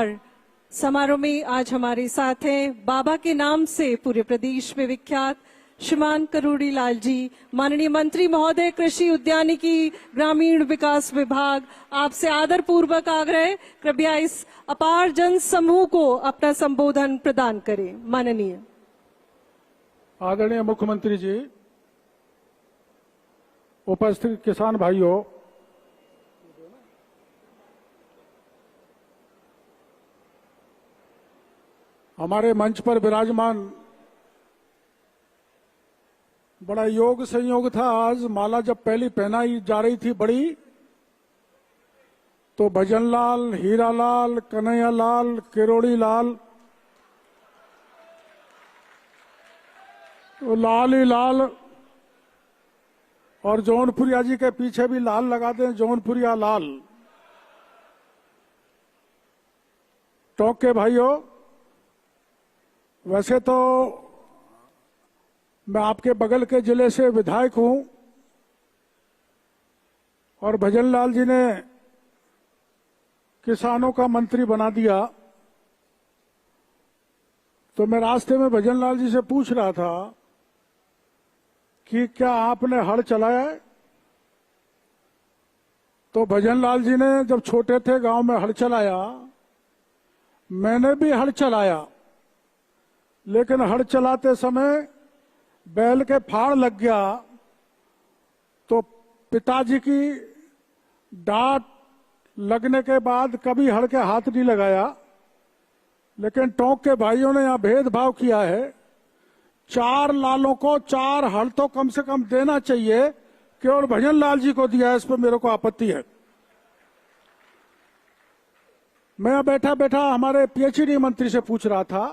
और समारोह में आज हमारे साथ हैं बाबा के नाम से पूरे प्रदेश में विख्यात श्रीमान करोड़ी लाल जी, माननीय मंत्री महोदय, कृषि उद्यानिकी ग्रामीण विकास विभाग। आपसे आदर पूर्वक आग्रह, कृपया इस अपार जन समूह को अपना संबोधन प्रदान करें। माननीय आदरणीय मुख्यमंत्री जी, उपस्थित किसान भाइयों, हमारे मंच पर विराजमान, बड़ा योग संयोग था। आज माला जब पहली पहनाई जा रही थी बड़ी, तो भजनलाल, हीरालाल, कन्हैयालाल, किरोड़ी लाल, तो लाल ही लाल, और जौनपुरिया जी के पीछे भी लाल लगा दें, जौनपुरिया लाल। टोके भाइयों, वैसे तो मैं आपके बगल के जिले से विधायक हूं और भजनलाल जी ने किसानों का मंत्री बना दिया, तो मैं रास्ते में भजनलाल जी से पूछ रहा था कि क्या आपने हल चलाया है? तो भजनलाल जी ने जब छोटे थे गांव में हल चलाया, मैंने भी हल चलाया, लेकिन हल चलाते समय बैल के फाड़ लग गया, तो पिताजी की डांट लगने के बाद कभी हल के हाथ नहीं लगाया। लेकिन टोंक के भाइयों ने यहां भेदभाव किया है। 4 लालों को 4 हल तो कम से कम देना चाहिए, केवल भजनलाल जी को दिया है, इस पर मेरे को आपत्ति है। मैं बैठा बैठा हमारे पीएचडी मंत्री से पूछ रहा था,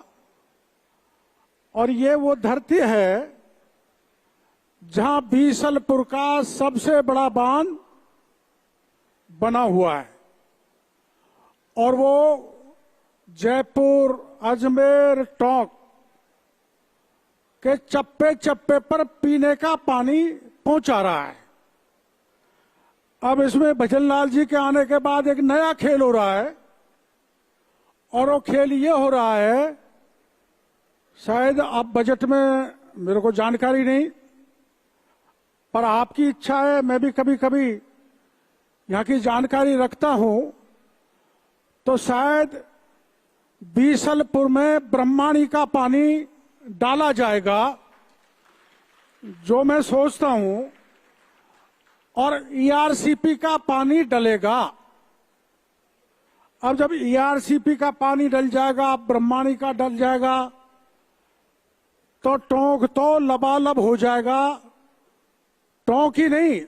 और ये वो धरती है जहां बीसलपुर का सबसे बड़ा बांध बना हुआ है, और वो जयपुर, अजमेर, टोंक के चप्पे चप्पे पर पीने का पानी पहुंचा रहा है। अब इसमें भजनलाल जी के आने के बाद एक नया खेल हो रहा है, और वो खेल ये हो रहा है, शायद अब बजट में मेरे को जानकारी नहीं, पर आपकी इच्छा है, मैं भी कभी कभी यहां की जानकारी रखता हूं, तो शायद बीसलपुर में ब्रह्माणी का पानी डाला जाएगा, जो मैं सोचता हूं, और ईआरसीपी का पानी डलेगा। अब जब ईआरसीपी का पानी डल जाएगा, ब्रह्माणी का डल जाएगा, तो टोंक तो लबालब हो जाएगा। टोंक ही नहीं,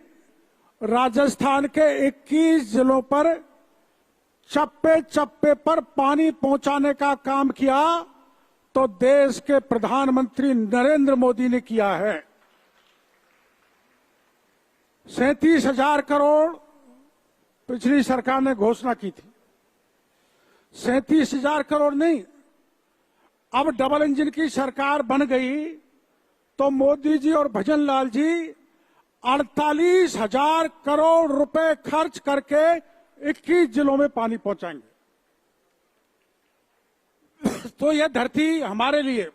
राजस्थान के 21 जिलों पर चप्पे चप्पे पर पानी पहुंचाने का काम किया तो देश के प्रधानमंत्री नरेंद्र मोदी ने किया है। 37,000 करोड़ पिछली सरकार ने घोषणा की थी। 37,000 करोड़ नहीं, अब डबल इंजन की सरकार बन गई तो मोदी जी और भजनलाल जी 48,000 करोड़ रुपए खर्च करके 21 जिलों में पानी पहुंचाएंगे। तो यह धरती हमारे लिए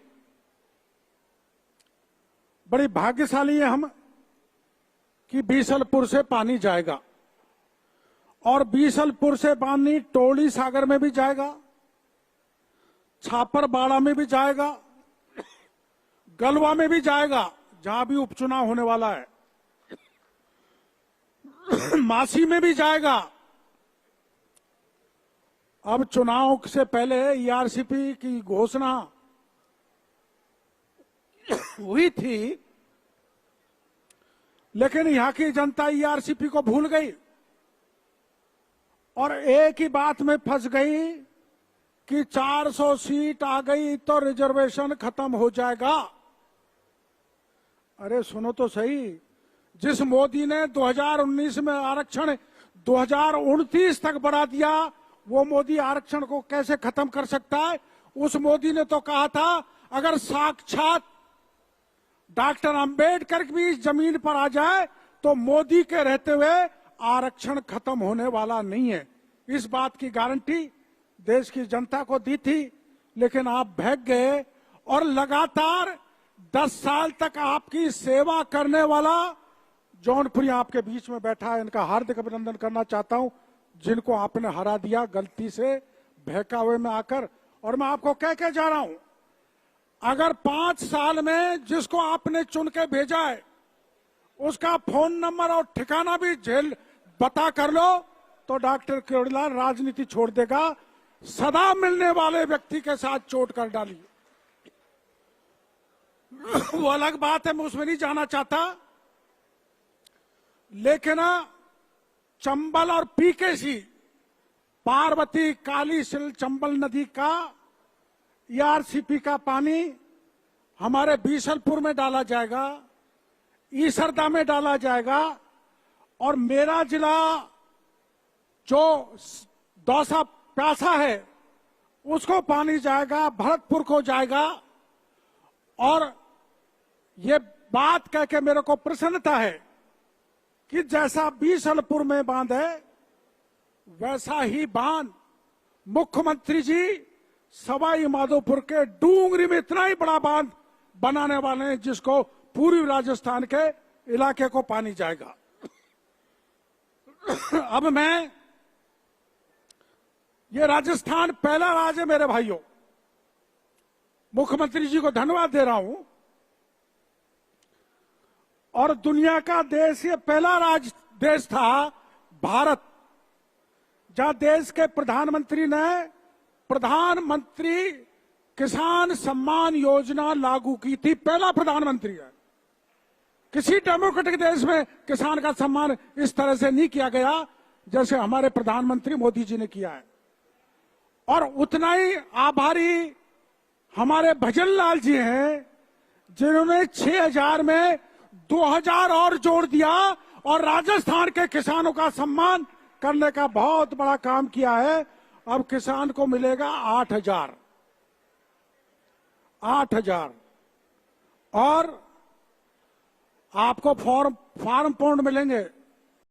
बड़ी भाग्यशाली है हम कि बीसलपुर से पानी जाएगा, और बीसलपुर से पानी टोली सागर में भी जाएगा, छापरबाड़ा में भी जाएगा, गलवा में भी जाएगा जहां भी उपचुनाव होने वाला है, मासी में भी जाएगा। अब चुनाव से पहले ईआरसीपी की घोषणा हुई थी, लेकिन यहां की जनता ईआरसीपी को भूल गई और एक ही बात में फंस गई कि 400 सीट आ गई तो रिजर्वेशन खत्म हो जाएगा। अरे सुनो तो सही, जिस मोदी ने 2019 में आरक्षण 2029 तक बढ़ा दिया, वो मोदी आरक्षण को कैसे खत्म कर सकता है? उस मोदी ने तो कहा था अगर साक्षात डॉक्टर अंबेडकर भी इस जमीन पर आ जाए तो मोदी के रहते हुए आरक्षण खत्म होने वाला नहीं है। इस बात की गारंटी देश की जनता को दी थी, लेकिन आप भाग गए और लगातार 10 साल तक आपकी सेवा करने वाला जौनपुरी आपके बीच में बैठा है। इनका हार्दिक अभिनंदन करना चाहता हूं, जिनको आपने हरा दिया गलती से बहकावे में आकर। और मैं आपको कह के जा रहा हूं, अगर 5 साल में जिसको आपने चुन के भेजा है उसका फोन नंबर और ठिकाना भी जेल बता कर लो तो डॉक्टर किरोड़ीलाल राजनीति छोड़ देगा। सदा मिलने वाले व्यक्ति के साथ चोट कर डाली, वो अलग बात है, मैं उसमें नहीं जाना चाहता। लेकिन चंबल और पीकेसी, पार्वती काली सिल चंबल नदी का ईआरसीपी का पानी हमारे बीसलपुर में डाला जाएगा, ईसरदा में डाला जाएगा, और मेरा जिला जो दौसा प्यासा है उसको पानी जाएगा, भरतपुर को जाएगा। और ये बात कह के मेरे को प्रसन्नता है कि जैसा बीसलपुर में बांध है वैसा ही बांध मुख्यमंत्री जी सवाई माधोपुर के डूंगरी में इतना ही बड़ा बांध बनाने वाले हैं जिसको पूर्वी राजस्थान के इलाके को पानी जाएगा। अब मैं, ये राजस्थान पहला राज्य है मेरे भाइयों, मुख्यमंत्री जी को धन्यवाद दे रहा हूं, और दुनिया का देश, ये पहला देश था भारत जहां देश के प्रधानमंत्री ने प्रधानमंत्री किसान सम्मान योजना लागू की थी। पहला प्रधानमंत्री है। किसी डेमोक्रेटिक देश में किसान का सम्मान इस तरह से नहीं किया गया जैसे हमारे प्रधानमंत्री मोदी जी ने किया है। और उतना ही आभारी हमारे भजन लाल जी हैं जिन्होंने 6000 में 2000 और जोड़ दिया और राजस्थान के किसानों का सम्मान करने का बहुत बड़ा काम किया है। अब किसान को मिलेगा 8000 और आपको फार्म पौंड मिलेंगे।